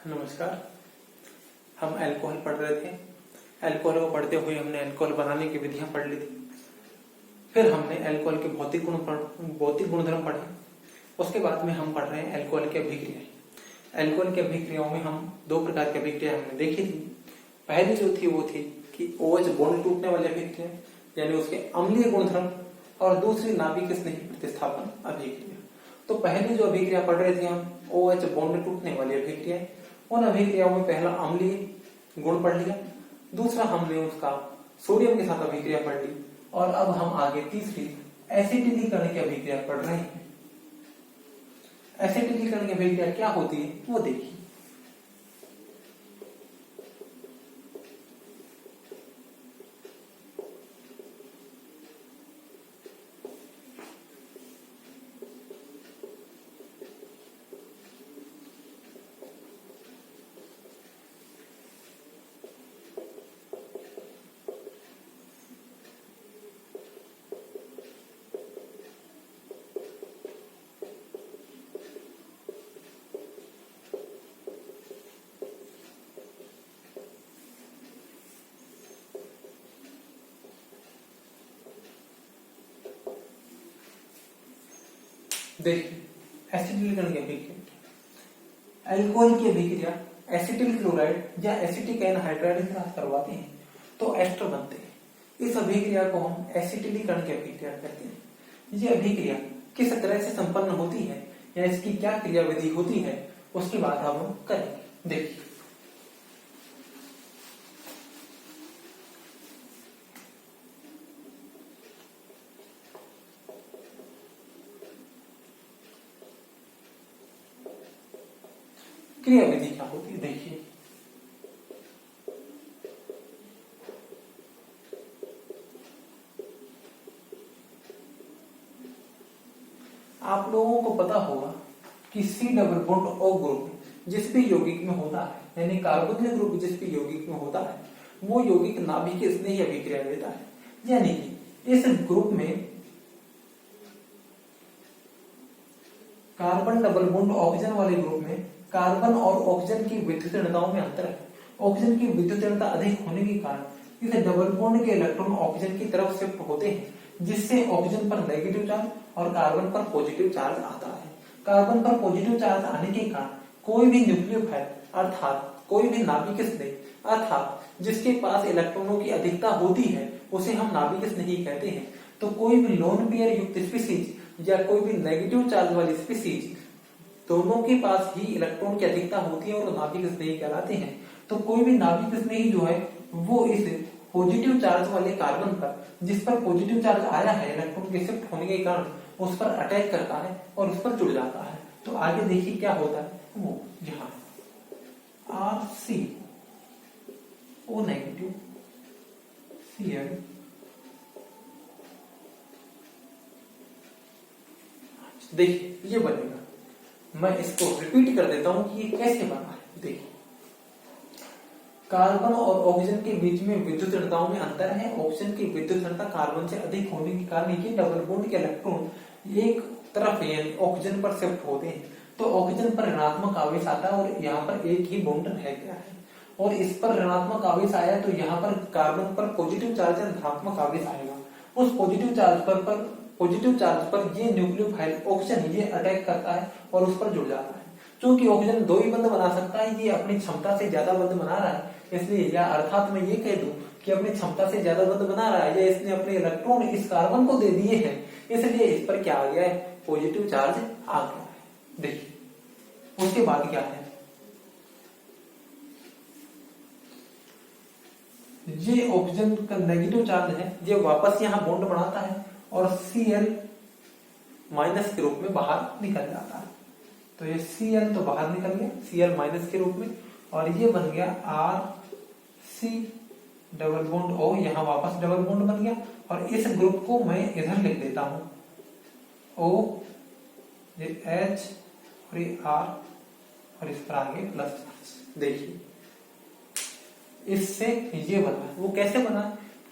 नमस्कार। हम अल्कोहल पढ़ रहे थे। अल्कोहल को पढ़ते हुए हमने अल्कोहल बनाने की विधियां पढ़ ली थी। फिर हमने अल्कोहल के भौतिक गुणधर्म पढ़े। उसके बाद में हम पढ़ रहे हैं अल्कोहल की अभिक्रियाएं। अल्कोहल की अभिक्रियाओं में हम दो प्रकार की अभिक्रिया हमने देखी थी। पहली जो थी वो थी कि OH बॉन्ड टूटने वाली अभिक्रिया, यानी उसके अम्लीय गुणधर्म, और दूसरी नाभिक स्नेही प्रतिस्थापन अभिक्रिया। तो पहली जो अभिक्रिया पढ़ रहे थे हम OH बॉन्ड टूटने वाली अभिक्रिया, उन अभिक्रियाओं में पहला अम्लीय गुण पढ़ लिया, दूसरा हमने उसका सोडियम के साथ अभिक्रिया पढ़ ली, और अब हम आगे तीसरी एसिटिलीकरण की अभिक्रिया पढ़ रहे हैं। एसिटिलीकरण की अभिक्रिया क्या होती है वो देखिए। देखिए एसिटिलीकरण की अभिक्रिया, अल्कोहल की अभिक्रिया एसिटिल क्लोराइड या एसिटिक एनहाइड्राइड के साथ करवाते हैं तो एस्टर बनते हैं। इस अभिक्रिया को हम एसिटिलीकरण की अभिक्रिया कहते हैं। ये अभिक्रिया किस तरह से संपन्न होती है या इसकी क्या क्रियाविधि होती है उसकी बात अब हम करेंगे। देखिए क्रियाविधि क्या होती है। देखिए आप लोगों को पता होगा कि C double bond O group जिस भी यौगिक में होता है, यानी कार्बोनिल ग्रुप जिस भी यौगिक में होता है, वो यौगिक नाभिक स्नेही अभिक्रिया देता है। यानी कि इस ग्रुप में कार्बन डबल बॉन्ड ऑक्सीजन वाले ग्रुप में कार्बन और ऑक्सीजन की विद्युतीयताओं में अंतर है। ऑक्सीजन की विद्युतीयता अधिक होने के कारण इस डबल बॉन्ड के इलेक्ट्रॉन ऑक्सीजन की तरफ शिफ्ट होते हैं, जिससे ऑक्सीजन पर नेगेटिव चार्ज और कार्बन पर पॉजिटिव चार्ज आता है। कार्बन पर पॉजिटिव चार्ज आने के कारण कोई भी न्यूक्लियोफाइल अर्थात कोई भी नाभिक स्नेही अर्थात जिसके पास इलेक्ट्रॉनों की अधिकता होती है उसे हम नाभिक स्नेही कहते हैं। तो कोई भी लोन पेयर युक्त स्पीसीज या कोई भी नेगेटिव चार्ज वाली स्पीसीज दोनों के पास ही इलेक्ट्रॉन की अधिकता होती है और नाभिक स्नेही कहलाते हैं। तो कोई भी नाभिक स्नेही जो है वो इस पॉजिटिव चार्ज वाले कार्बन पर, जिस पर पॉजिटिव चार्ज आया है इलेक्ट्रॉन के शिफ्ट होने के कारण, उस पर अटैक करता है और उस पर जुड़ जाता है। तो आगे देखिए क्या होता है। वो यहाँ RC O नेगेटिव Cl देखिए ये बनेगा। मैं इसको रिपीट कर देता हूं कि ये कैसे बना है। देखिए कार्बन और ऑक्सीजन के बीच में विद्युतीयताओं में अंतर है। ऑक्सीजन की विद्युतीयता कार्बन से अधिक होने के कारण ये डबल बॉन्ड के इलेक्ट्रॉन एक तरफ यानी ऑक्सीजन पर शिफ्ट होते हैं। तो ऑक्सीजन पर ऋणात्मक आवेश आता है और यहाँ पर एक ही बॉन्ड रह गया है, और इस पर ऋणात्मक आवेश आया तो यहाँ पर कार्बन पर पॉजिटिव चार्ज या धनात्मक आवेश आएगा। उस पॉजिटिव चार्ज पर ये न्यूक्लियोफाइल ऑक्सीजन ये अटैक करता है और उस पर जुड़ जाता है। क्योंकि ऑक्सीजन दो ही बंध बना सकता है, ये अपनी क्षमता से ज्यादा बंध बना रहा है, इसलिए या अर्थात मैं ये कह दूं कि अपनी क्षमता से ज्यादा बंध बना रहा है या इसने अपने इलेक्ट्रॉन इस कार्बन को दे दिए हैं, इसलिए इस पर क्या आ गया है, पॉजिटिव चार्ज आ गया है। देखिए उसके बाद क्या है, ये ऑक्सीजन का नेगेटिव चार्ज है, ये वापस यहाँ बॉन्ड बनाता है और Cl माइनस के रूप में बाहर निकल जाता है। तो ये Cl तो बाहर निकल गया Cl माइनस के रूप में, और ये बन गया RC डबल बॉन्ड O, यहाँ वापस डबल बॉन्ड बन गया। और इस ग्रुप को मैं इधर लिख देता हूं O, ये H और ये R और इस पर आगे प्लस चार्ज। देखिए इससे ये बना। वो कैसे बना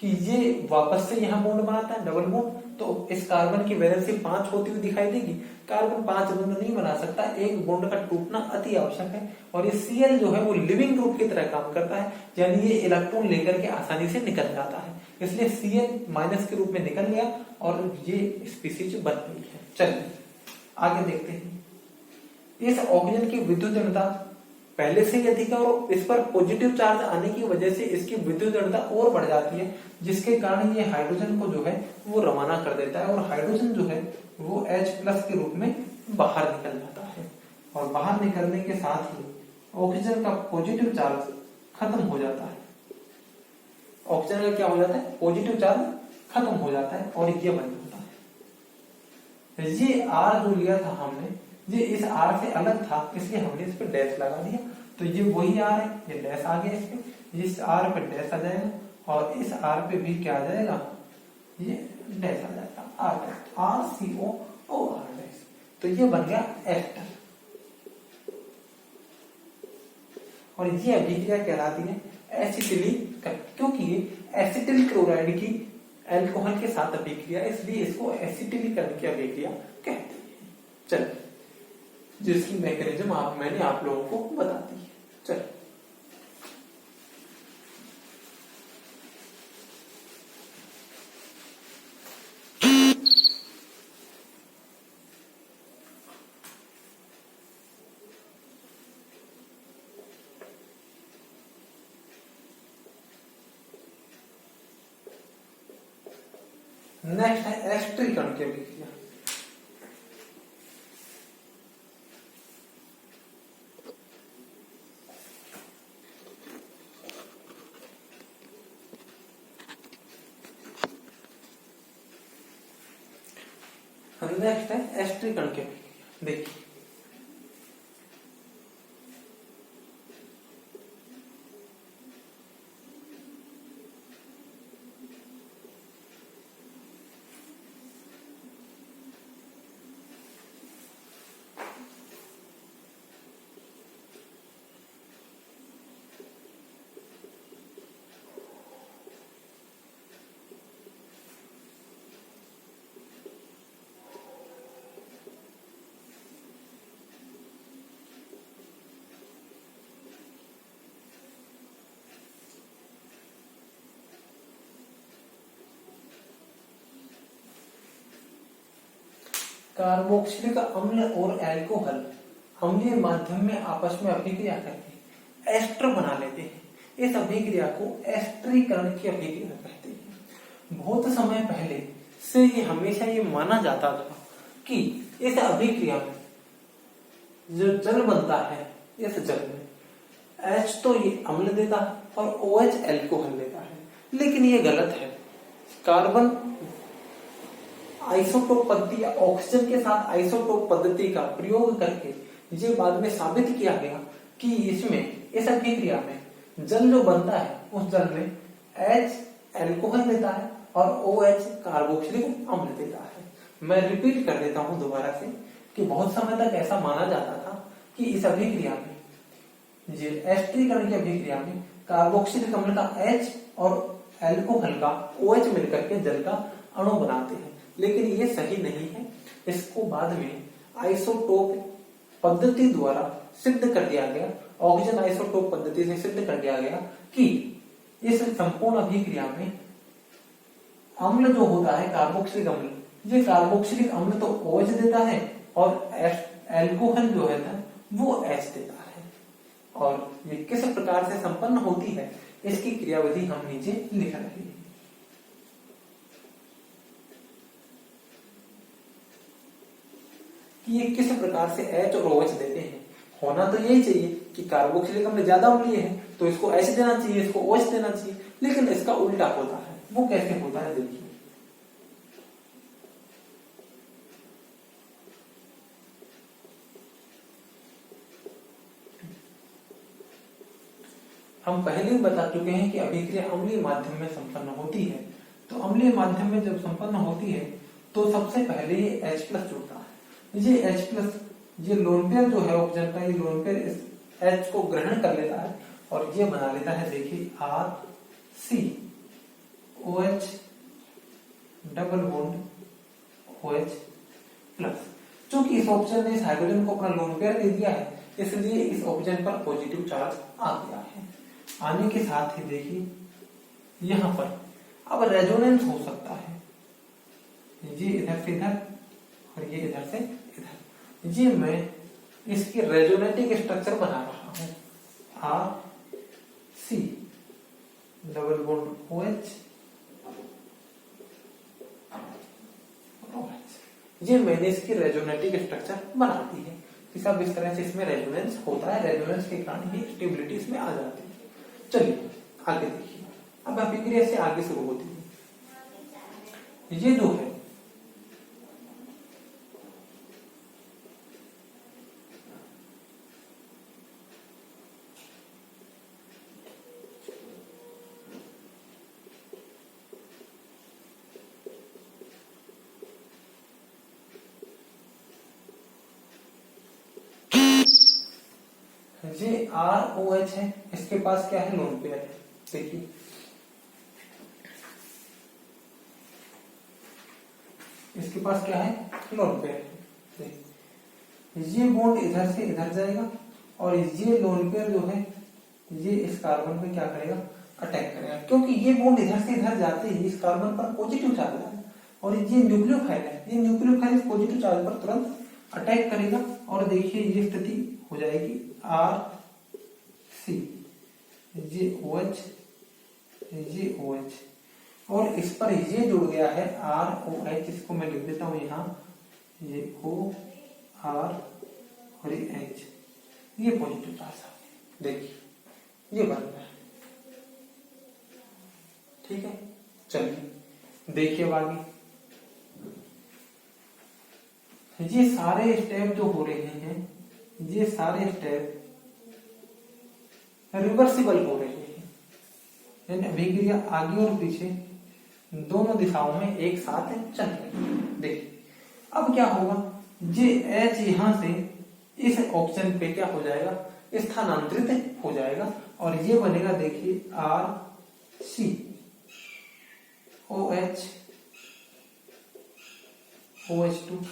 कि ये वापस से यहाँ बॉन्ड बनाता है डबल बॉन्ड, तो इस कार्बन की वैलेंसी 5 होती हुई दिखाई देगी। कार्बन 5 बॉन्ड नहीं बना सकता, एक बॉन्ड का टूटना अति आवश्यक है। और ये Cl जो है वो लिविंग ग्रुप की तरह काम करता है, यानी ये इलेक्ट्रॉन लेकर के आसानी से निकल जाता है, इसलिए Cl माइनस के रूप में निकल गया और ये स्पीसीज बन गई है। चलिए आगे देखते हैं। इस ऑक्सीजन की विद्युत ऋणता पहले से ही अधिक है और इस पर पॉजिटिव चार्ज आने की वजह से इसकी विद्युत ऋणता और बढ़ जाती है, जिसके कारण ये हाइड्रोजन को जो है वो रवाना कर देता है और हाइड्रोजन जो है वो H+ के रूप में बाहर निकल जाता है। और बाहर निकलने के साथ ही ऑक्सीजन का पॉजिटिव चार्ज खत्म हो जाता है। ऑक्सीजन का क्या हो जाता है? पॉजिटिव चार्ज खत्म हो जाता है और ये बन जाता है। ये R जो लिया था हमने, ये इस R से अलग था, इसलिए हमने इस पे डैश लगा दिया। तो ये वही R है, ये डैश आ गया इस पे, इस R पे डैश आ जाएगा और इस R पे भी क्या आ जाएगा? ये डैश आ जाएगा, RCOOR डैश। तो ये बन गया एस्टर और ये अभिक्रिया कहलाती है एसिटिलीकरण, क्योंकि ये एसिटिल क्लोराइड की अल्कोहल के साथ अभिक्रिया, इसलिए इसको एसिटिलीकरण की अभिक्रिया कहते हैं। चलिए, जिसकी मैकेनिज्म मैंने आप लोगों को बता दी है। चलिए नेक्स्ट है एस्टरीकरण की अभिक्रिया। नेक्स्ट है एस्टरीकरण की अभिक्रिया। देखिए कार्बोक्सिलिक अम्ल और अल्कोहल अम्लीय माध्यम में आपस में अभिक्रिया करके एस्टर बना लेते हैं। इस अभिक्रिया को एस्टरीकरण की अभिक्रिया कहते हैं। बहुत समय पहले से ये हमेशा ये माना जाता था कि इस अभिक्रिया में जो जल बनता है, इस जल में H तो ये अम्ल देता है और OH अल्कोहल देता है, लेकिन ये गलत है। कार्बन आइसोटोप पद्धति या ऑक्सीजन के साथ आइसोटोप पद्धति का प्रयोग करके ये बाद में साबित किया गया कि इसमें इस अभिक्रिया में जल जो बनता है उस जल में H अल्कोहल देता है और OH कार्बोक्सिलिक अम्ल देता है। मैं रिपीट कर देता हूं दोबारा से कि बहुत समय तक ऐसा माना जाता था कि इस अभिक्रिया में, ये एस्टरीकरण की अभिक्रिया में कार्बोक्सिलिक अम्ल का H और अल्कोहल का OH मिलकर के जल का अणु बनाते हैं, लेकिन ये सही नहीं है। इसको बाद में आइसोटोप पद्धति द्वारा सिद्ध कर दिया गया, ऑक्सीजन आइसोटोप पद्धति से सिद्ध कर दिया गया कि इस संपूर्ण अभिक्रिया में अम्ल जो होता है कार्बोक्सिलिक अम्ल, ये कार्बोक्सिलिक अम्ल तो OH देता है और अल्कोहल जो है ना वो H देता है। और ये किस प्रकार से संपन्न होती है इसकी क्रियाविधि हम नीचे लिख रहे हैं। कि ये किस प्रकार से H और OH देते हैं। होना तो यही चाहिए कि कार्बोक्सिलिक अम्ल ज्यादा अम्लीय है तो इसको H देना चाहिए, इसको OH देना चाहिए, लेकिन इसका उल्टा होता है। वो कैसे होता है देखिए। हम पहले ही बता चुके हैं कि अभिक्रिया अम्लीय माध्यम में संपन्न होती है। तो अम्लीय माध्यम में जब संपन्न होती है तो सबसे पहले ये H+ जुड़ता है। ये H+, ये लोन पेयर जो है ऑक्सीजन का, ये लोन पेयर इस H को ग्रहण कर लेता है और ये बना लेता है, देखिए RCOH double bond OH plus. चूंकि इस ऑप्शन ने इस हाइड्रोजन को अपना लोन पेयर दे दिया है, इसलिए इस ऑप्शन पर पॉजिटिव चार्ज आ गया है। आने के साथ ही देखिए यहां पर अब रेजोनेंस हो सकता है, ये इधर से इधर और ये इधर से इधर। ये मैं इसकी रेजोनेटिंग स्ट्रक्चर बना रहा हूं, RC डबल बॉन्ड OH, ये मैंने इसकी रेजोनेटिंग स्ट्रक्चर बना दी है कि सब इस तरह से इसमें रेजोनेंस होता है, रेजोनेंस के कारण ही स्टेबिलिटी इसमें आ जाती है। चलिए आगे देखिए, अब अभिक्रिया से आगे शुरू होती है। ये जो है ये ROH है, इसके पास क्या है, लोन पेयर है। देखिए इसके पास क्या है, लोन पेयर है। ये बॉन्ड इधर से इधर जाएगा और ये लोन पेयर जो है ये इस कार्बन पे क्या करेगा, अटैक करेगा। क्योंकि ये बॉन्ड इधर से इधर जाते ही इस कार्बन पर पॉजिटिव चार्ज है और ये न्यूक्लियोफाइल है, ये न्यूक्लियोफाइल इस पॉजिटिव चार्ज पर तुरंत अटैक करेगा और देखिए ये स्थिति हो जाएगी RC, ये OH, ये OH और इस पर ये जुड़ गया है ROH, इसको मैं लिख देता हूं यहां, ये O R और ये H, ये पॉजिटिव चार्ज है। देखिए ये बन गया, ठीक है। चलिए देखिए आगे, ये सारे स्टेप जो हो रहे हैं, ये सारे स्टेप रिवर्सिबल हो रहे हैं, यानी अभिक्रिया आगे और पीछे दोनों दिशाओं में एक साथ चल रही है। देखिए अब क्या होगा, ये H यहां से इस ऑप्शन पे क्या हो जाएगा, स्थानांतरित हो जाएगा और ये बनेगा देखिए RC OH OH2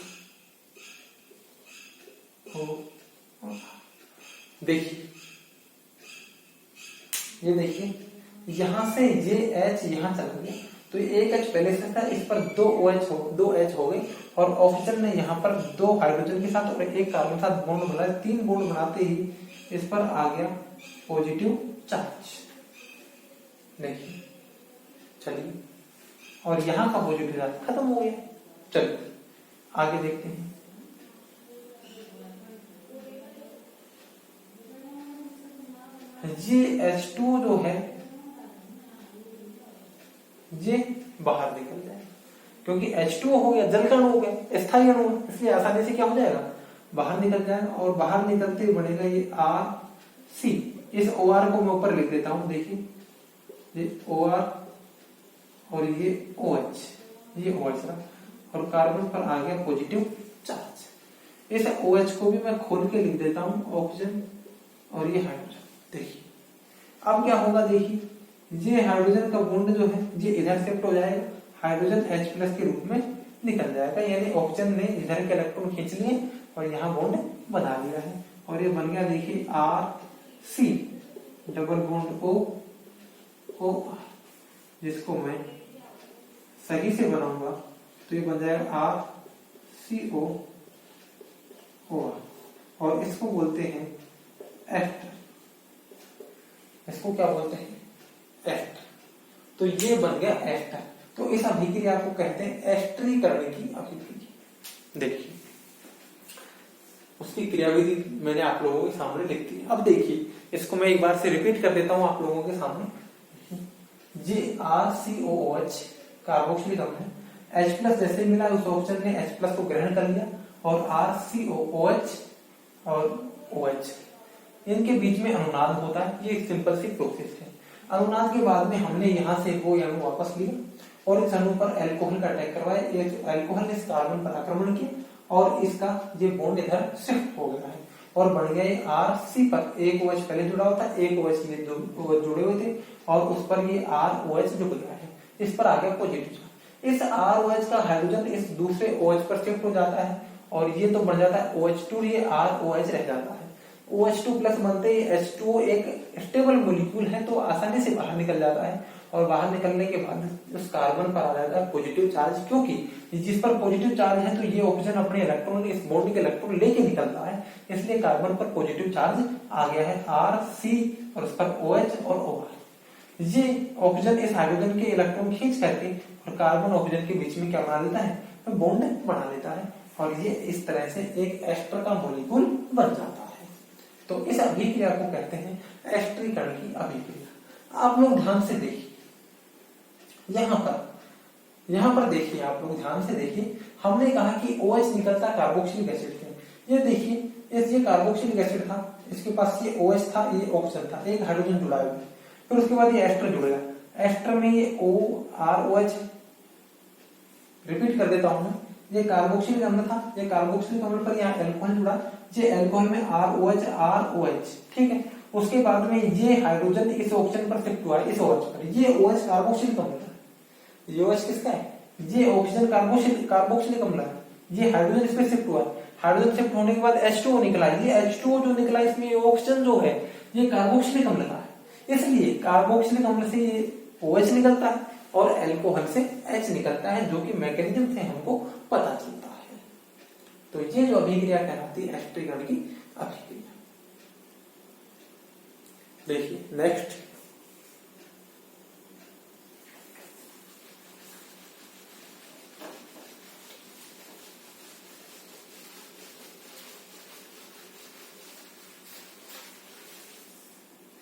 देखिए, ये देखिए यहां से ये H यहां चला गया तो एक H पहले से था, इस पर दो H हो गए और ऑक्सीजन ने यहाँ पर दो हाइड्रोजन के साथ और एक कार्बन के साथ बॉन्ड बनाया, तीन बॉन्ड बनाते ही इस पर आ गया पॉजिटिव चार्ज। देखिए चलिए, और यहाँ का पॉजिटिव चार्ज खत्म हो गया। चलिए आगे देखते हैं। ये H2 जो है ये बाहर निकल जाएगा, क्योंकि H2 हो गया, जल कण हो गया, स्थायी अणु है, इसलिए आसानी से क्या हो जाएगा, बाहर निकल जाएगा और बाहर निकलते हुए बनेगा ये RC। इस OR को मैं ऊपर लिख देता हूं, देखिए ये OR और ये OH, ये OH रहा और कार्बन पर आ गया पॉजिटिव चार्ज। इस OH को भी मैं खोल के लिख देता हूं, ऑक्सीजन और ये हाइड्रोजन। देखिए अब क्या होगा, देखिए ये हाइड्रोजन का बॉन्ड जो है ये इधर शिफ्ट हो जाएगा, हाइड्रोजन H+ के रूप में निकल जाएगा, यानी ऑक्सीजन ने इधर के इलेक्ट्रॉन खींच लिए और यहाँ बॉन्ड बना लिया है और ये बन गया देखिए RC डबल बॉन्ड OR, जिसको मैं सही से बनाऊंगा तो ये बन जाएगा RCO OR और इसको बोलते हैं एस्टर। इसको क्या बोलते हैं, एस्टर। तो ये बन गया एस्टर। तो इस अभिक्रिया को कहते हैं एस्टरीकरण की अभिक्रिया। देखिए उसकी क्रियाविधि मैंने आप लोगों के सामने लिख दी। अब देखिए इसको मैं एक बार से रिपीट कर देता हूं आप लोगों के सामने। ये RCOOH कार्बोक्सिलिक अम्ल है, H+ जैसे मिला उस ऑप्शन ने H+ को ग्रहण कर लिया और RCOOH और OH इनके बीच में अनुनाद होता है। ये एक सिंपल सी प्रोसेस है। अनुनाद के बाद में हमने यहाँ से वो अणु वापस लिया और इस अणु पर एल्कोहल का अटैक करवाया। एक एल्कोहल ने इस कार्बन पर आक्रमण किया और इसका ये बॉन्ड इधर शिफ्ट हो गया है और बन गया ये RC पर एक OH पहले जुड़ा हुआ था, एक OH ये जुड़े हुए थे और उस पर ये ROH जुड़ गया है। इस पर आ गया पॉजिटिव चार्ज। इस ROH का हाइड्रोजन इस दूसरे OH पर शिफ्ट हो जाता है और ये तो बन जाता है OH2, ये ROH रह जाता है। OH2 प्लस बनते ही H2O एक स्टेबल मॉलिक्यूल है तो आसानी से बाहर निकल जाता है और बाहर निकलने के बाद उस कार्बन पर आ जाता है पॉजिटिव चार्ज, क्योंकि जिस पर पॉजिटिव चार्ज है तो ये ऑक्सीजन अपने इलेक्ट्रॉन इस बॉन्ड के इलेक्ट्रॉन लेके निकलता है, इसलिए कार्बन पर पॉजिटिव चार्ज आ गया है RC और उस पर OH और OR। ये ऑक्सीजन इस हाइड्रोजन के इलेक्ट्रॉन खींच करके और कार्बन ऑक्सीजन के बीच में क्या बना लेता है, बॉन्ड बना लेता है और ये इस तरह से एक एस्टर का मॉलिक्यूल बन जाता है। तो इस अभिक्रिया को कहते हैं एस्टरीकरण की अभिक्रिया। आप लोग ध्यान से देखिए, यहाँ पर देखिए, आप लोग ध्यान से देखिए, हमने कहा कि OH निकलता कार्बोक्सिलिक एसिड से। ये देखिए, ये कार्बोक्सिलिक एसिड था, इसके पास ये OH था, ये ऑक्सीजन था, एक हाइड्रोजन जुड़ा हुआ, फिर उसके बाद ये एस्टर जुड़ेगा, एस्टर में ये OROH, रिपीट कर देता हूं मैं, ये कार्बोक्सिलिक अम्ल था, ये कार्बोक्सिलिक अम्ल पर यहाँ एल्कोहल जुड़ा, ये एल्कोहल में ROH, ठीक है। उसके बाद में ये हाइड्रोजन इस ऑक्सीजन पर शिफ्ट हुआ है, इस OH पर, ये OH कार्बोक्सिलिक अम्ल था, ये OH किसका है, ये ऑक्सीजन कार्बोक्सिलिक अम्ल है, ये हाइड्रोजन इस पर शिफ्ट हुआ, हाइड्रोजन शिफ्ट होने के बाद H2O निकला, ये H2O जो निकला इसमें ऑक्सीजन जो है ये कार्बोक्सिलिक अम्ल का है, इसलिए कार्बोक्सिलिक अम्ल से ये OH निकलता है और एल्कोहल से H निकलता है, जो कि मैकेनिज्म से हमको पता चलता है। तो ये जो अभिक्रिया कहलाती है एस्टरीकरण की अभिक्रिया। देखिए नेक्स्ट,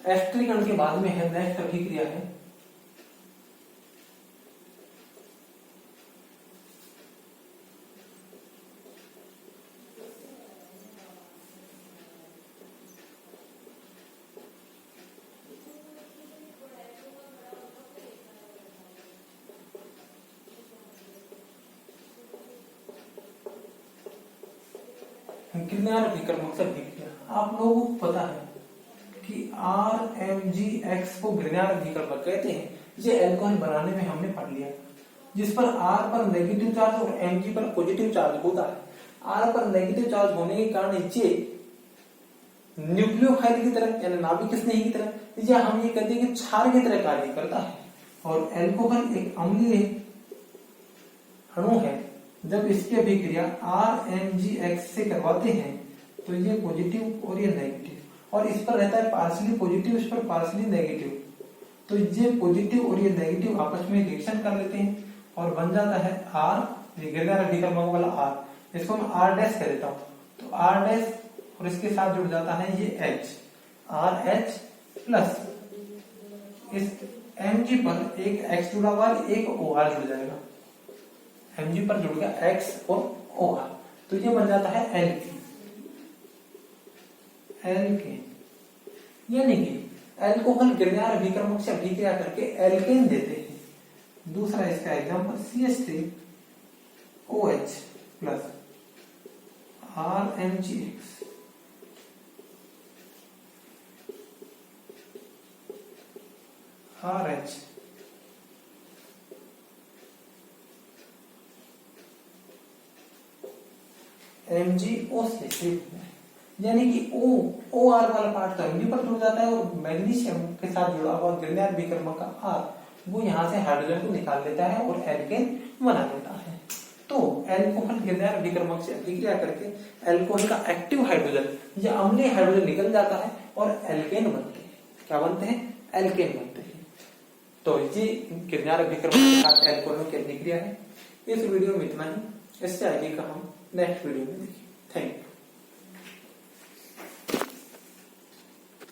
एस्टरीकरण के बाद में है नेक्स्ट अभिक्रिया है किनार विकर्मक से अभिक्रिया। आप लोगों को पता है कि RMgX को ग्रिनार विकर्मक कहते हैं। ये एल्कोहल बनाने में हमने पढ़ लिया, जिस पर R पर नेगेटिव चार्ज और Mg पर पॉजिटिव चार्ज होता है। R पर नेगेटिव चार्ज होने के कारण ये न्यूक्लियोफाइल की तरह यानी नाभिक स्नेही की तरह, या हम ये कहते हैं कि क्षार की तरह कार्य करता है। और एल्कोहल एक अम्लीय अणु है, जब इसकी अभिक्रिया RMgX से करवाते हैं तो ये पॉजिटिव और ये नेगेटिव, और इस पर रहता है पार्शियली पॉजिटिव, इस पर पार्शियली नेगेटिव, तो ये पॉजिटिव और ये नेगेटिव आपस में रिएक्शन कर लेते हैं और बन जाता है R, ये ग्रिनार विकर्मक वाला R, इसको मैं R डैश कह देता हूं, तो R डैश और इसके साथ जुड़ जाता है ये H, RH प्लस इस Mg पर एक X जुड़ा हुआ है, एक OR जुड़ जाएगा, Mg पर जुड़ गया X और OR, तो ये बन जाता है एल्केन। यानी कि एल्कोहल ग्रिनार विकर्मक से अभिक्रिया करके एल्केन देते हैं। दूसरा इसका example CH3OH plus RMgX, RH MgO से, यानी कि OR वाला पार्ट तो Mg पर जुड़ जाता है और मैग्नीशियम के साथ जुड़ा हुआ ग्रिनार विकर्मक का R वो यहाँ से हाइड्रोजन को निकाल लेता है और एल्केन बना लेता है। तो एल्कोहल ग्रिनार विकर्मक से अभिक्रिया करके एल्कोहल का एक्टिव हाइड्रोजन या अम्लीय हाइड्रोजन निकल जाता है और एल्केन बनते हैं। क्या बनते हैं? एल्केन बनते हैं। तो ये ग्रिनार विकर्मक के साथ एल्कोहल की अभिक्रिया है। इस वीडियो में इतना ही, इससे आगे का हम नेक्स्ट वीडियो में देखेंगे। Thank you.